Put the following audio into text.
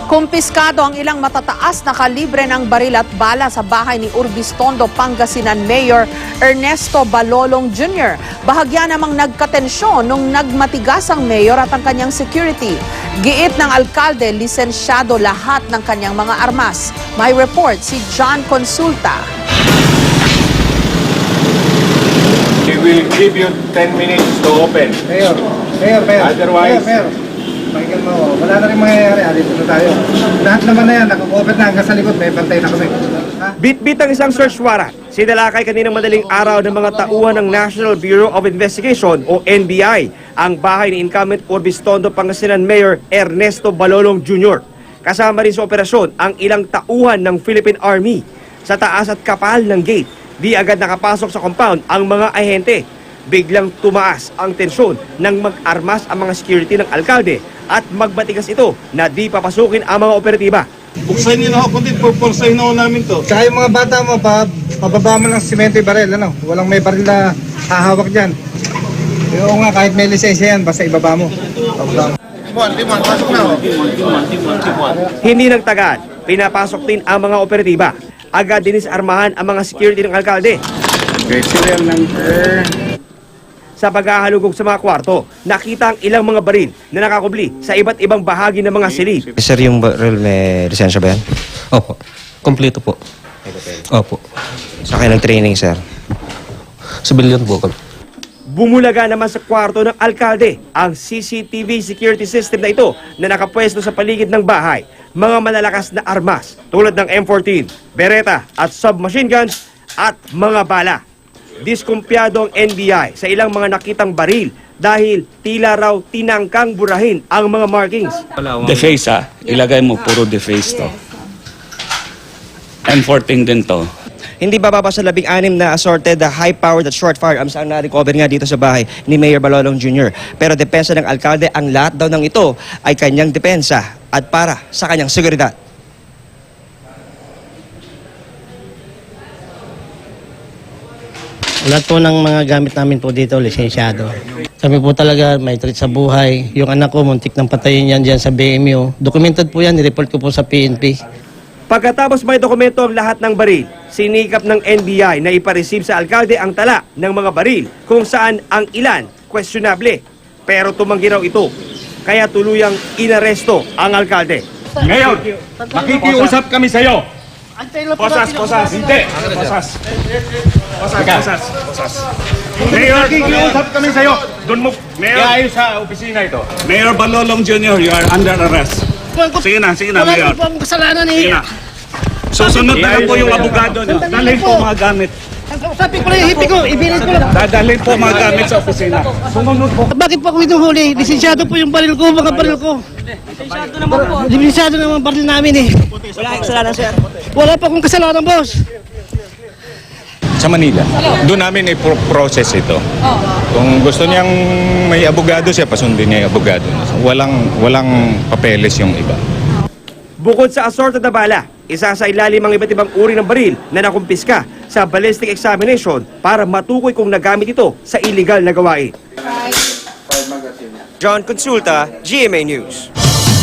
Kumpiskado ang ilang matataas na kalibre ng baril at bala sa bahay ni Urbistondo, Pangasinan Mayor Ernesto Balolong Jr. Bahagya namang nagkatensyon nung nagmatigas ang mayor at ang kanyang security. Giit ng alkalde, lisensyado lahat ng kanyang mga armas. May report si John Consulta. We will give you 10 minutes to open. Mayor. Otherwise, Mayor. Pakinggan mo, wala na rin mangyayari. Alito na tayo. Lahat naman na yan, nakakover na hanggang sa likod. May bantay na kami. Bit-bit ang isang search warrant. Sinalakay kaninang madaling araw ng mga tauhan ng National Bureau of Investigation o NBI ang bahay ni incumbent Urbistondo, Pangasinan Mayor Ernesto Balolong Jr. Kasama rin sa operasyon ang ilang tauhan ng Philippine Army. Sa taas at kapal ng gate, di agad nakapasok sa compound ang mga ahente. Biglang tumaas ang tensyon nang mag-armas ang mga security ng alkalde at magbatigas ito na di papasukin ang mga operatiba. Buksan niyo na ako, kundi pupursahin na ako namin to. Tsaka yung mga bata mo, pababa mo ng simento yung baril. Ano? Walang may baril na hahawak dyan. Oo nga, kahit may lisensya yan, basta ibaba mo. Timon, pasok na. Hindi nagtagal, pinapasok din ang mga operatiba. Agad dinisarmahan ang mga security ng alkalde. okay, serial number. Sa paghahalugog sa mga kwarto, nakita ang ilang mga baril na nakakubli sa iba't ibang bahagi ng mga silid. Sir, yung baril may lisensya ba yan? Opo. Kompleto po. Opo. Sa akin ng training, sir. Civilian po. Bumulaga naman sa kwarto ng alkalde ang CCTV security system na ito na nakapwesto sa paligid ng bahay. Mga malalakas na armas tulad ng M14, Beretta at submachine guns at mga bala. Diskumpiyado ang NBI sa ilang mga nakitang baril dahil tila raw tinangkang burahin ang mga markings. Deface ilagay mo puro deface to. M14 din to. Hindi bababa sa 16 na assorted high-powered at short firearms ang na-recover nga dito sa bahay ni Mayor Balolong Jr. Pero depensa ng alkalde, ang lahat daw ng ito ay kanyang depensa at para sa kanyang seguridad. Lahat po ng mga gamit namin po dito, lisensyado. Kami po talaga may threat sa buhay. Yung anak ko, muntik ng patayin yan dyan sa BMU. Documented po yan, nireport ko po sa PNP. Pagkatapos may dokumento ang lahat ng baril, sinikap ng NBI na ipareceive sa alkalde ang tala ng mga baril kung saan ang ilan questionable. Pero tumanggi raw ito, kaya tuluyang inaresto ang alkalde. Ngayon, makikiusap kami sa iyo. Posas. Hindi. Posas. Mayor, makikiusap kami sa iyo. Doon mo, Mayor, ayon sa opisina ito. Mayor Balolong Jr., you are under arrest. Sige na, Mayor. Wala po akong kasalanan eh. Sige na. Susunod na lang po yung abogado nyo. Dalhin po mga gamit. Sabi ko lang yung hipi ko, ibilis ko lang. Dadalhin po mga gamit sa opisina. Sumunod po. Bakit po ako hinuhuli? Lisensyado po yung baril ko, mga baril ko. Lisensyado naman po. Lisensyado naman baril namin eh. Wala kang kasalanan, sir. Wala pa akong kasalanan, boss. Sa Manila, doon namin i-process ito. Kung gusto niyang may abogado siya, pasundin niya yung abogado. Walang papeles yung iba. Bukod sa assorted na bala, isa sa ilalim ang iba't ibang uri ng baril na nakumpiska sa ballistic examination para matukoy kung nagamit ito sa illegal na gawain. John Consulta, GMA News.